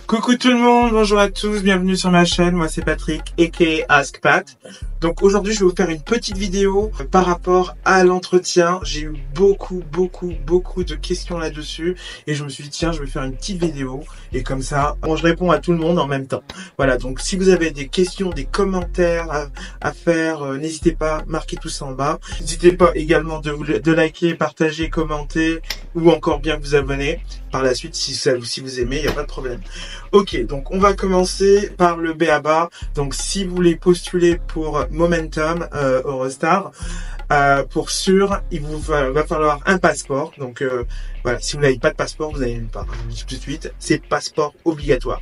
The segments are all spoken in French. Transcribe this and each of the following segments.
Coucou tout le monde, bonjour à tous, bienvenue sur ma chaîne, moi c'est Patrick aka Ask Pat. Donc aujourd'hui je vais vous faire une petite vidéo par rapport à l'entretien. J'ai eu beaucoup de questions là-dessus et je me suis dit tiens je vais faire une petite vidéo et comme ça je réponds à tout le monde en même temps. Voilà, donc si vous avez des questions, des commentaires à faire, n'hésitez pas, marquez tout ça en bas. N'hésitez pas également de liker, partager, commenter ou encore bien vous abonner par la suite si vous aimez, il n'y a pas de problème. Ok, donc on va commencer par le b.a.-ba. Donc si vous voulez postuler pour Momentum Eurostar, pour sûr, il vous va falloir un passeport. Donc voilà, si vous n'avez pas de passeport, vous n'allez nulle part. Je dis tout de suite, c'est passeport obligatoire.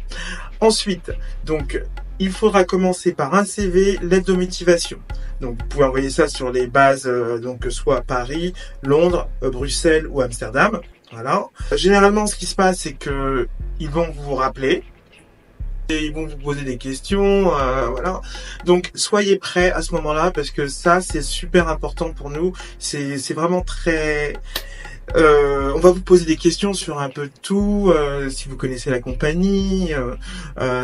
Ensuite, donc il faudra commencer par un CV, lettre de motivation. Donc vous pouvez envoyer ça sur les bases, donc soit Paris, Londres, Bruxelles ou Amsterdam. Voilà. Généralement, ce qui se passe, c'est que ils vont vous rappeler et ils vont vous poser des questions. Voilà. Donc, soyez prêts à ce moment-là parce que ça, c'est super important pour nous. C'est vraiment très. On va vous poser des questions sur un peu tout, si vous connaissez la compagnie,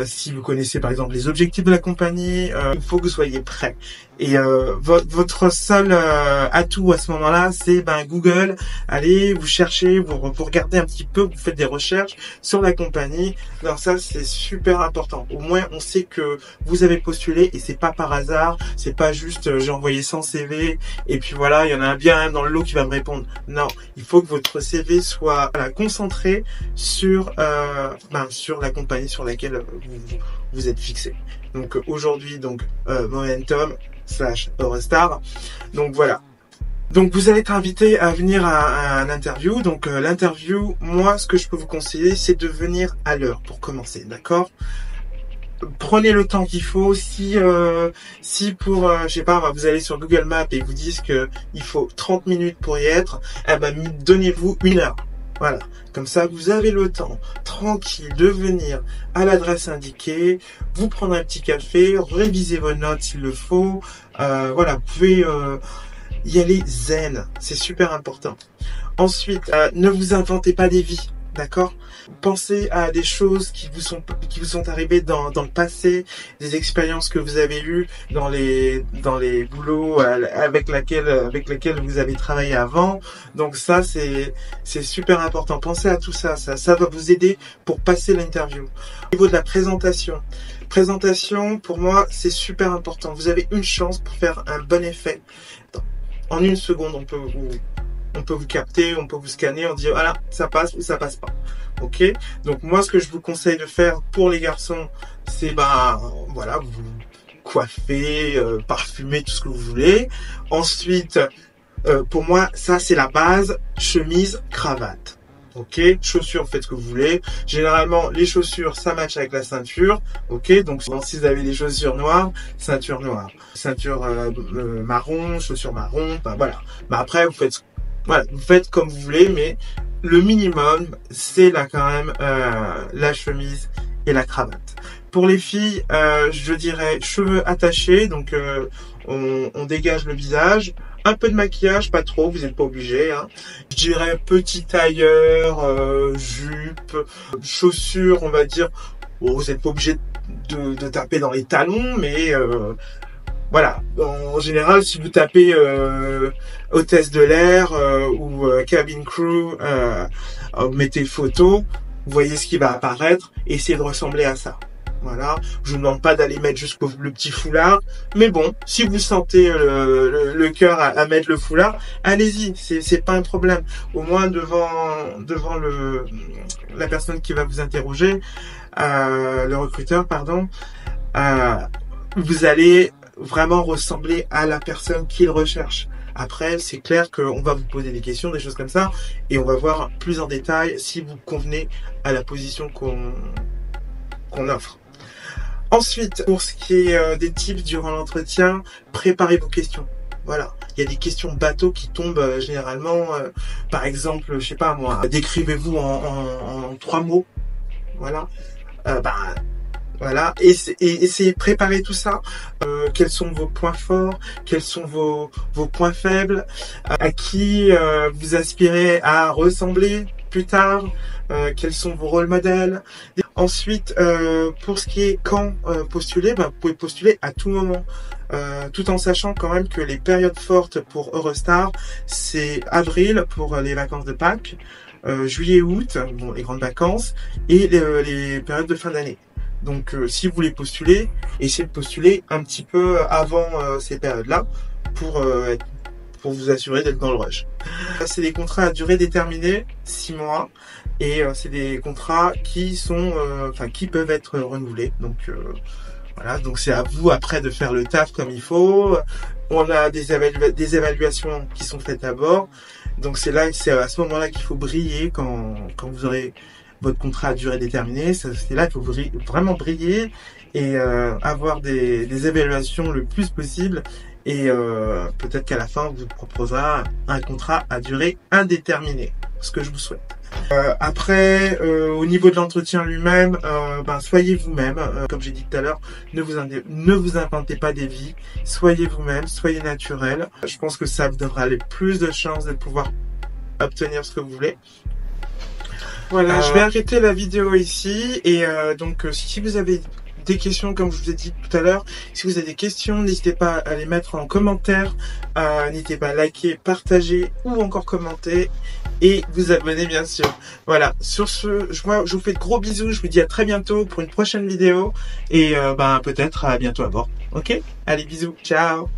si vous connaissez par exemple les objectifs de la compagnie, il faut que vous soyez prêts. Et votre seul atout à ce moment-là, c'est Google. Allez, vous cherchez, vous regardez un petit peu, vous faites des recherches sur la compagnie. Alors ça, c'est super important. Au moins, on sait que vous avez postulé et c'est pas par hasard. C'est pas juste j'ai envoyé 100 CV et puis voilà, il y en a bien un dans le lot qui va me répondre. Non, il faut que votre CV soit concentré sur sur la compagnie sur laquelle vous êtes fixé. Donc aujourd'hui, Momentum / Eurostar. Donc voilà. Donc vous allez être invité à venir à un interview. Donc l'interview, moi ce que je peux vous conseiller, c'est de venir à l'heure pour commencer, d'accord? Prenez le temps qu'il faut. Si pour je sais pas, vous allez sur Google Maps et ils vous disent que il faut 30 minutes pour y être, donnez-vous 1 heure. Voilà, comme ça vous avez le temps tranquille de venir à l'adresse indiquée, vous prendre un petit café, réviser vos notes s'il le faut. Voilà, vous pouvez y aller zen, c'est super important. Ensuite, ne vous inventez pas des vies, d'accord? Pensez à des choses qui vous sont arrivées dans le passé, des expériences que vous avez eues dans les boulots avec lesquels vous avez travaillé avant. Donc ça c'est super important. Pensez à tout ça, ça va vous aider pour passer l'interview. Au niveau de la présentation, pour moi c'est super important. Vous avez une chance pour faire un bon effet. En 1 seconde, on peut vous capter, on peut vous scanner, on dit voilà, ça passe ou ça passe pas. Ok? Donc moi ce que je vous conseille de faire pour les garçons, c'est voilà, vous coiffez, parfumez, tout ce que vous voulez. Ensuite, pour moi, ça c'est la base, chemise, cravate. Ok, chaussures, faites ce que vous voulez. Généralement, les chaussures, ça match avec la ceinture. Ok, donc si vous avez des chaussures noires, ceinture noire, ceinture marron, chaussures marron. Voilà. Mais après, vous faites comme vous voulez, mais le minimum, c'est là quand même la chemise et la cravate. Pour les filles, je dirais cheveux attachés, donc on dégage le visage. Un peu de maquillage, pas trop, vous n'êtes pas obligé. Je dirais petit tailleur, jupe, chaussures, on va dire. Bon, vous n'êtes pas obligé de taper dans les talons, mais voilà. En général, si vous tapez hôtesse de l'air ou cabin crew, mettez photo, vous voyez ce qui va apparaître, essayez de ressembler à ça. Voilà, je vous demande pas d'aller mettre jusqu'au le petit foulard, mais bon, si vous sentez le cœur à mettre le foulard, allez-y, c'est pas un problème. Au moins devant la personne qui va vous interroger, le recruteur, pardon, vous allez vraiment ressembler à la personne qu'il recherche. Après, c'est clair qu'on va vous poser des questions, des choses comme ça, et on va voir plus en détail si vous convenez à la position qu'on offre. Ensuite, pour ce qui est des tips durant l'entretien, préparez vos questions. Voilà, il y a des questions bateaux qui tombent généralement. Par exemple, je sais pas moi, décrivez-vous en 3 mots. Voilà. Voilà, et essayez de préparer tout ça. Quels sont vos points forts, quels sont vos points faibles, à qui vous aspirez à ressembler plus tard, quels sont vos rôles modèles. Ensuite, pour ce qui est quand postuler, vous pouvez postuler à tout moment, tout en sachant quand même que les périodes fortes pour Eurostar, c'est avril pour les vacances de Pâques, juillet, août, bon, les grandes vacances, et les périodes de fin d'année. Donc, si vous voulez postuler, essayez de postuler un petit peu avant ces périodes-là pour vous assurer d'être dans le rush. C'est des contrats à durée déterminée, 6 mois, et c'est des contrats qui sont, qui peuvent être renouvelés. Donc voilà, donc c'est à vous après de faire le taf comme il faut. On a des évaluations qui sont faites à bord. Donc c'est à ce moment-là qu'il faut briller quand vous aurez votre contrat à durée déterminée. C'est là qu'il faut vraiment briller et avoir des évaluations le plus possible. Et peut-être qu'à la fin, on vous proposera un contrat à durée indéterminée, ce que je vous souhaite. Après, au niveau de l'entretien lui-même, soyez vous-même. Comme j'ai dit tout à l'heure, ne vous inventez pas des vies. Soyez vous-même, soyez naturel. Je pense que ça vous donnera les plus de chances de pouvoir obtenir ce que vous voulez. Voilà, je vais arrêter la vidéo ici. Et donc, si vous avez des questions, comme je vous ai dit tout à l'heure, si vous avez des questions, n'hésitez pas à les mettre en commentaire, n'hésitez pas à liker, partager ou encore commenter et vous abonner bien sûr. Voilà, sur ce, je vous fais de gros bisous, je vous dis à très bientôt pour une prochaine vidéo et peut-être à bientôt à bord. Ok? Allez, bisous, ciao!